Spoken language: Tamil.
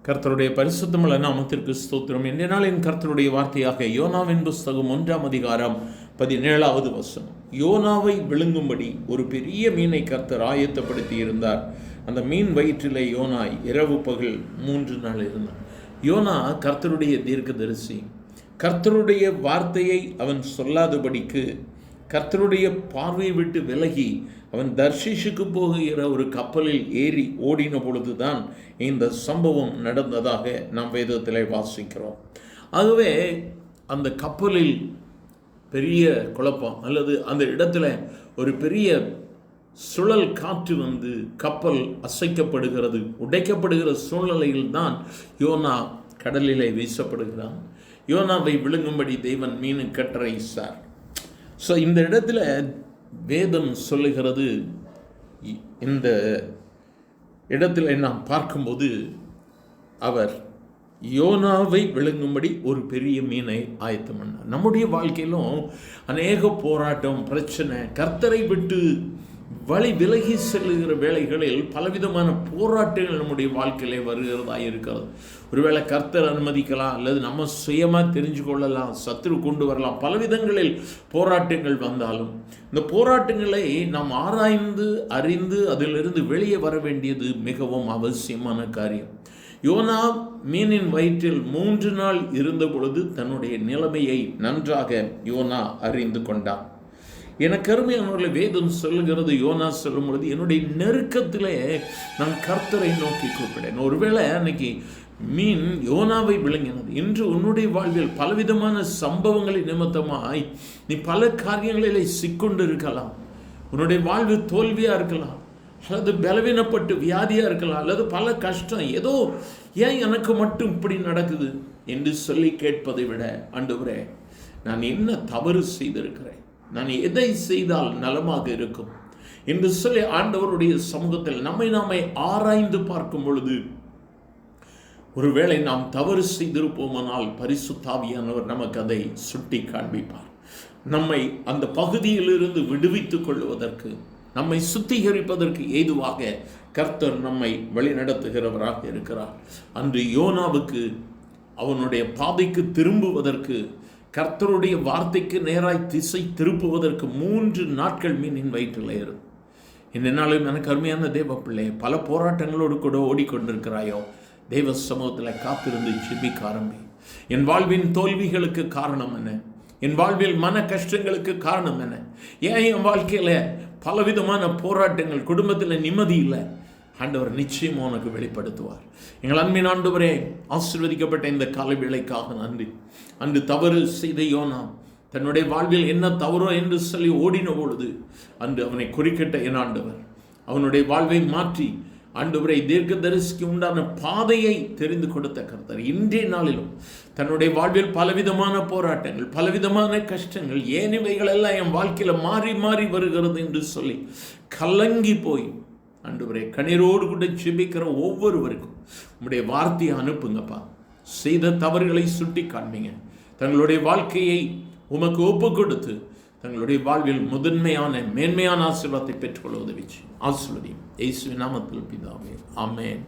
கர்த்தருடைய பரிசுத்தமுள்ள நாமத்திற்கு ஸ்தோத்திரம். இன்றைய நாளின் கர்த்தருடைய வார்த்தையாக யோனாவின் புஸ்தகம் 1ஆம் அதிகாரம் 17வது வசனம். யோனாவை விழுங்கும்படி ஒரு பெரிய மீனை கர்த்தர் ஆயத்தப்படுத்தி இருந்தார். அந்த மீன் வயிற்றிலே யோனா இரவு பகல் 3 நாள் இருந்தார். யோனா கர்த்தருடைய தீர்க்கதரிசி. கர்த்தருடைய வார்த்தையை அவன் சொல்லாதபடிக்கு கர்த்தருடைய பார்வையை விட்டு விலகி அவன் தர்ஷீஷுக்கு போகிற ஒரு கப்பலில் ஏறி ஓடின பொழுதுதான் இந்த சம்பவம் நடந்ததாக நாம் வேதத்திலே வாசிக்கிறோம். ஆகவே அந்த கப்பலில் பெரிய குழப்பம், அல்லது அந்த இடத்துல ஒரு பெரிய சுழல் காற்று வந்து கப்பல் அசைக்கப்படுகிறது, உடைக்கப்படுகிற சூழ்நிலையில் தான் யோனா கடலிலே வீசப்படுகிறான். யோனாவை விழுங்கும்படி தேவன் மீனு கட்டளையிட்டார். ஸோ இந்த இடத்துல வேதம் சொல்லுகிறது, இந்த இடத்துல நாம் பார்க்கும்போது அவர் யோனாவை விழுங்கும்படி ஒரு பெரிய மீனை ஆயத்தம் பண்ணார். நம்முடைய வாழ்க்கையிலும் அநேக போராட்டம், பிரச்சனை, கர்த்தரை விட்டு வழி விலகி செல்லுகிற வேளைகளில் பலவிதமான போராட்டங்கள் நம்முடைய வாழ்க்கையிலே வருகிறதா இருக்கிறது. ஒருவேளை கர்த்தர் அனுமதிக்கலாம், அல்லது நம்ம சுயமாக தெரிஞ்சு கொள்ளலாம், சத்துரு கொண்டு வரலாம். பலவிதங்களில் போராட்டங்கள் வந்தாலும் இந்த போராட்டங்களை நாம் ஆராய்ந்து அறிந்து அதிலிருந்து வெளியே வர வேண்டியது மிகவும் அவசியமான காரியம். யோனா மீனின் வயிற்றில் 3 நாள் இருந்த பொழுது தன்னுடைய நிலைமையை நன்றாக யோனா அறிந்து கொண்டான். எனக்கு அருமையானவர்களை, வேதம் சொல்லுகிறது, யோனா சொல்லும் பொழுது என்னுடைய நெருக்கத்திலே நான் கர்த்தரை நோக்கி கூப்பிட்டேன். ஒருவேளை அன்னைக்கு மீன் யோனாவை விளங்கினது. இன்று உன்னுடைய வாழ்வில் பலவிதமான சம்பவங்களின் நிமித்தமாய் நீ பல காரியங்களிலே சிக்கொண்டு இருக்கலாம். உன்னுடைய வாழ்வு தோல்வியாக இருக்கலாம், அல்லது பலவீனப்பட்டு வியாதியாக இருக்கலாம், அல்லது பல கஷ்டம், ஏதோ ஏன் எனக்கு மட்டும் இப்படி நடக்குது என்று சொல்லி கேட்பதை விட, ஆண்டவரே நான் என்ன தவறு செய்திருக்கிறேன், நான் எதை செய்தால் நலமாக இருக்கும் என்று சொல்லி ஆண்டவருடைய சமூகத்தில் நம்மை நாமே ஆராய்ந்து பார்க்கும் பொழுது, ஒருவேளை நாம் தவறு செய்திருப்போமானால் பரிசுத்த ஆவியானவர் நமக்கு அதை சுட்டி காண்பிப்பார். நம்மை அந்த பகுதியிலிருந்து விடுவித்துக் கொள்வதற்கு, நம்மை சுத்திகரிப்பதற்கு ஏதுவாக கர்த்தர் நம்மை வழிநடத்துகிறவராக இருக்கிறார். அன்று யோனாவுக்கு அவனுடைய பாதைக்கு திரும்புவதற்கு, கர்த்தருடைய வார்த்தைக்கு நேராய் திசை திருப்புவதற்கு 3 நாட்கள் மீனின் வயிற்றில் ஏறும். இந்த நாளும் எனக்கு அருமையான தேவ பிள்ளை, பல போராட்டங்களோடு கூட ஓடிக்கொண்டிருக்கிறாயோ, தேவ சமூகத்தில் காத்திருந்து ஜெபிக்க ஆரம்பி. என் வாழ்வின் தோல்விகளுக்கு காரணம் என்ன? என் வாழ்வில் மன கஷ்டங்களுக்கு காரணம் என்ன? ஏன் என் வாழ்க்கையில் பலவிதமான போராட்டங்கள், குடும்பத்தில் நிம்மதி இல்லை? ஆண்டவர் நிச்சயமாக உனக்கு வெளிப்படுத்துவார். எங்கள் அன்பின் ஆண்டவரே, ஆசீர்வதிக்கப்பட்ட இந்த காலை வேளைக்காக நன்றி. அன்று தவறு செய்த யோனா தன்னுடைய வாழ்வில் என்ன தவறோ என்று சொல்லி ஓடின பொழுது அன்று அவனை குறிக்கிட்ட என் ஆண்டவர் அவனுடைய வாழ்வை மாற்றி ஆண்டவரை தீர்க்கதரிசிக்கு உண்டான பாதையை தெரிந்து கொடுத்த கர்த்தர் இன்றைய நாளிலும் தன்னுடைய வாழ்வில் பலவிதமான போராட்டங்கள், பலவிதமான கஷ்டங்கள், ஏன் இவைகள் எல்லாம் என் வாழ்க்கையில் மாறி மாறி வருகிறது என்று சொல்லி கலங்கி போய் ஆண்டவரே கண்ணீரோடு கூட ஜெபிக்கிற ஒவ்வொருவருக்கும் உம்முடைய வார்த்தையை அனுப்புங்கப்பா. செய்த தவறுகளை சுட்டி காண்பீங்க. தங்களுடைய வாழ்க்கையை உமக்கு ஒப்பு கொடுத்து தங்களுடைய வாழ்வில் முதன்மையான மேன்மையான ஆசீர்வாதத்தை பெற்றுக்கொள்ள உதவிச்சு ஆசீர்வதியும். இயேசுவின் நாமத்தில் பிதாவே, ஆமென்.